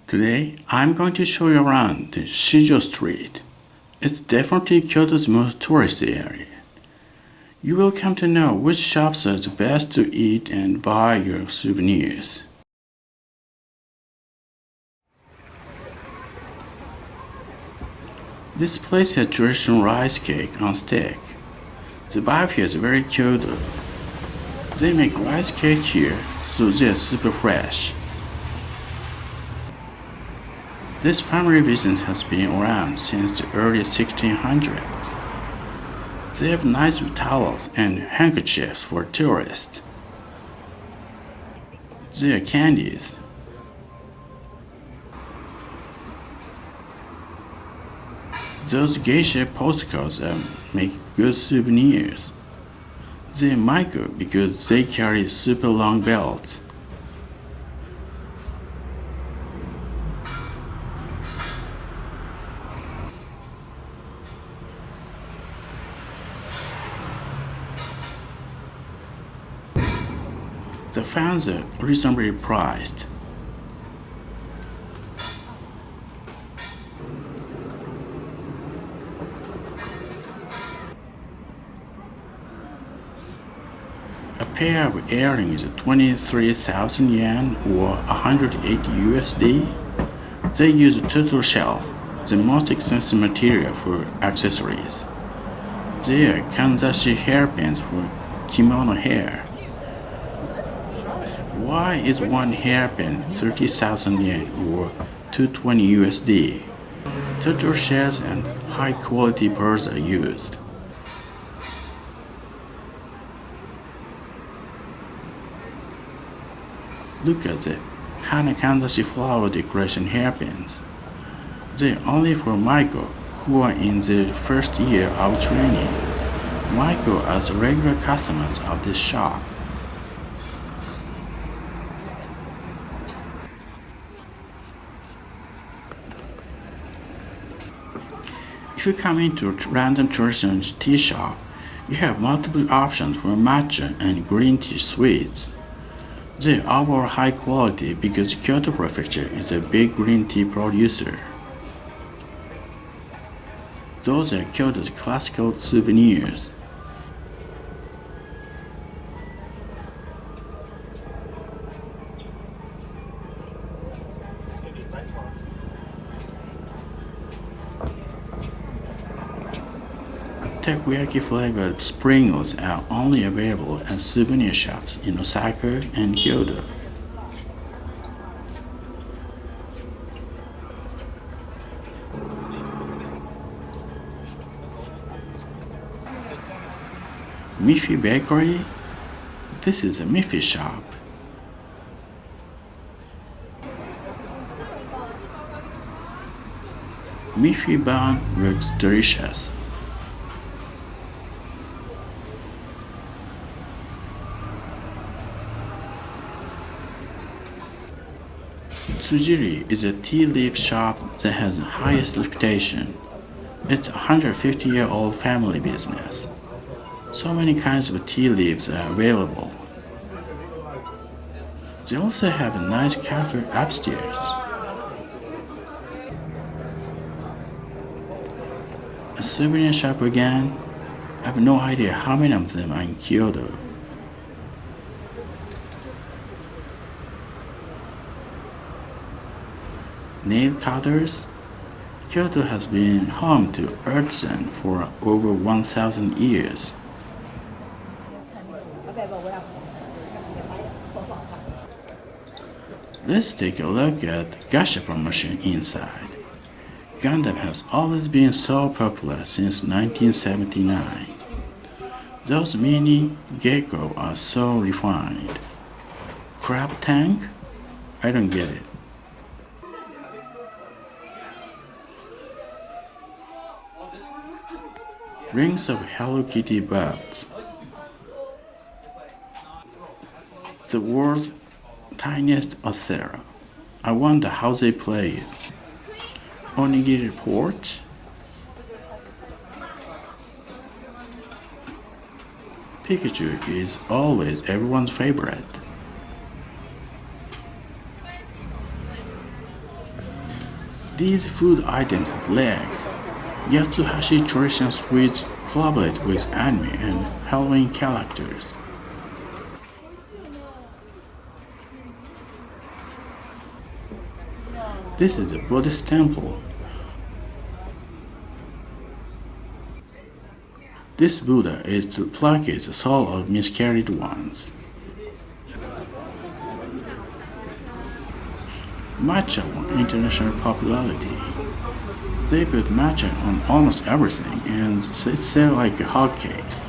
Today, I'm going to show you around the Shijo Street. It's definitely Kyoto's most touristy area. You will come to know which shops are the best to eat and buy your souvenirs. This place has traditional rice cake on stick. The vibe here is very Kyoto. They make rice cake here, so they're super fresh. This family business has been around since the early 1600s. They have nice towels and handkerchiefs for tourists. They are candies. Those geisha postcards make good souvenirs. They're micro because they carry super long belts. The fans are reasonably priced. A pair of earrings is 23,000 yen or 180 USD. They use turtle shells, the most expensive material for accessories. They are kanzashi hairpins for kimono hair. Why is one hairpin 30,000 yen or 220 USD? Turtle shells and high quality pearls are used. Look at the Hana Kanzashi flower decoration hairpins. They're only for Michael, who are in their first year of training. Michael are the regular customers of this shop. If you come into a random traditional tea shop, you have multiple options for matcha and green tea sweets. They are overall high quality because Kyoto Prefecture is a big green tea producer. Those are Kyoto's classical souvenirs. Takoyaki flavored spring rolls are only available at souvenir shops in Osaka and Kyoto. Miffy Bakery? This is a Miffy shop. Miffy bun looks delicious. Tsujiri is a tea leaf shop that has the highest reputation. It's a 150-year-old family business. So many kinds of tea leaves are available. They also have a nice cafe upstairs. A souvenir shop again? I have no idea how many of them are in Kyoto. Nail cutters? Kyoto has been home to artisans for over 1,000 years. Let's take a look at gacha promotion inside. Gundam has always been so popular since 1979. Those mini gecko are so refined. Crab tank? I don't get it. Rings of Hello Kitty birds. The world's tiniest Othera. I wonder how they play it. Onigiri port. Pikachu is always everyone's favorite. These food items have legs. Yatsuhashi traditional sweets collaborate with anime and Halloween characters. This is a Buddhist temple. This Buddha is to placate the soul of miscarried ones. Matcha won international popularity. They put matcha on almost everything and sell like hotcakes.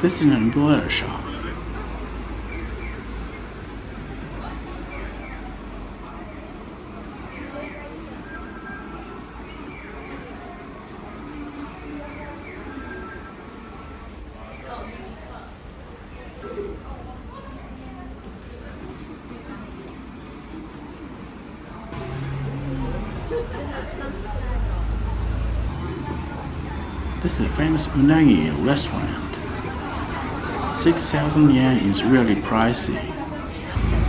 This is an umbrella shop. This is a famous unagi restaurant. 6,000 yen is really pricey.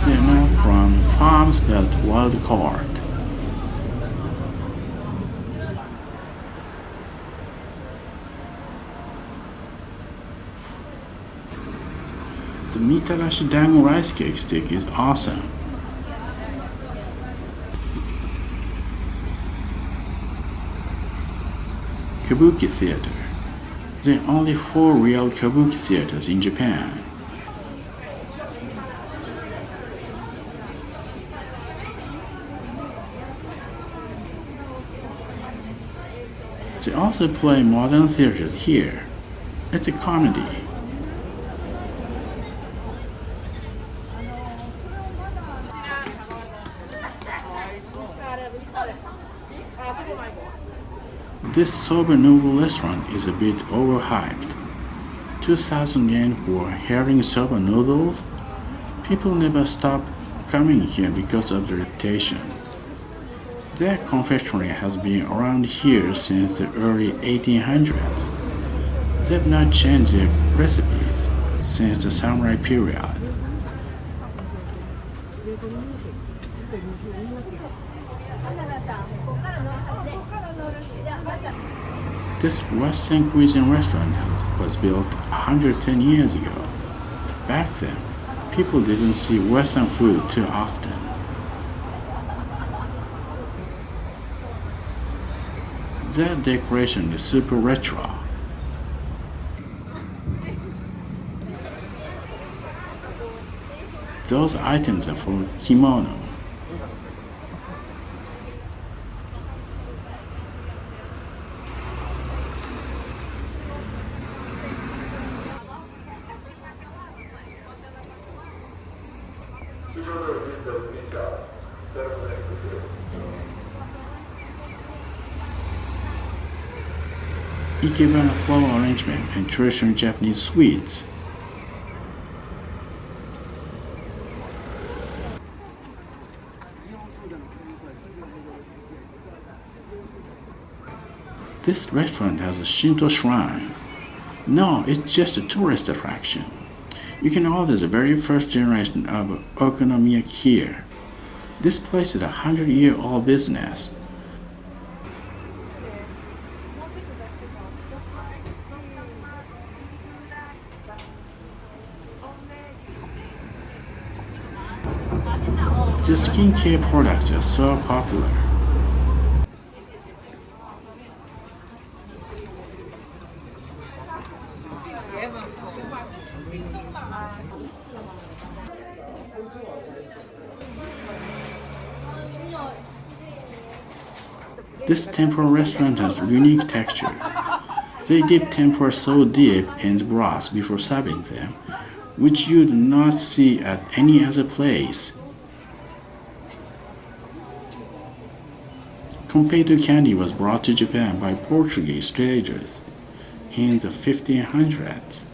They are not from farms but wild caught. The mitarashi dango rice cake stick is awesome. Kabuki Theater. There are only 4 real kabuki theaters in Japan. They also play modern theaters here. It's a comedy. This soba noodle restaurant is a bit overhyped. 2,000 yen for herring soba noodles? People never stop coming here because of the reputation. Their confectionery has been around here since the early 1800s. They've not changed their recipes since the samurai period. This Western cuisine restaurant was built 110 years ago. Back then, people didn't see Western food too often. That decoration is super retro. Those items are for kimono. Ikebana floral arrangement and traditional Japanese sweets. This restaurant has a Shinto shrine. No, it's just a tourist attraction. You can order the very first generation of okonomiyaki here. This place is a 100-year-old business. The skincare products are so popular. This tempura restaurant has a unique texture. They dip tempura so deep in the broth before serving them, which you do not see at any other place. Confeito candy was brought to Japan by Portuguese traders in the 1500s.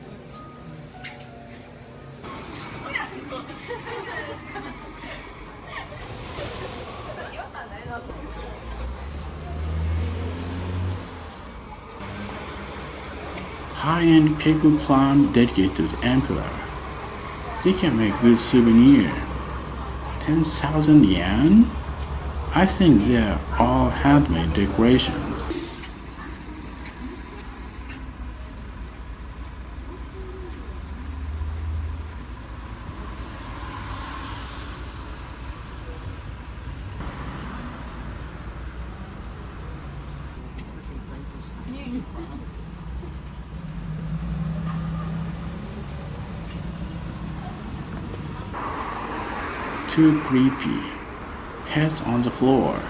High-end pickled plum dedicated to the emperor. They can make good souvenir. 10,000 yen? I think they are all handmade decorations. Too creepy. Heads on the floor.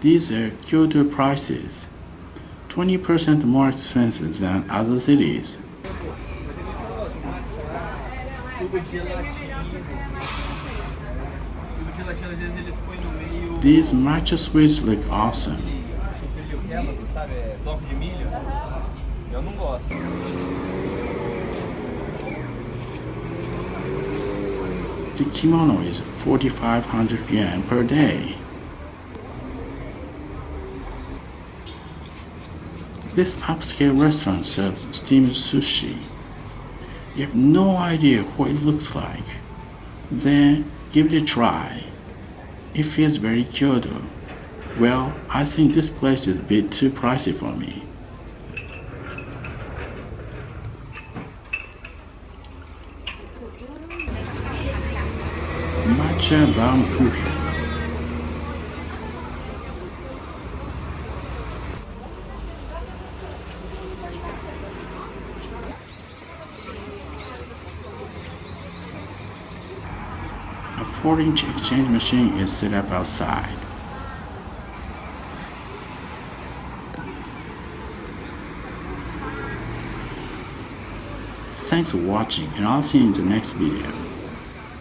These are Kyoto prices. 20% more expensive than other cities. These matcha sweets look awesome. The kimono is 4,500 yen per day. This upscale restaurant serves steamed sushi. You have no idea what it looks like. Then give it a try. It feels very Kyoto. Well, I think this place is a bit too pricey for me. Matcha Baumkuchen. A 4-inch exchange machine is set up outside. Thanks for watching, and I'll see you in the next video.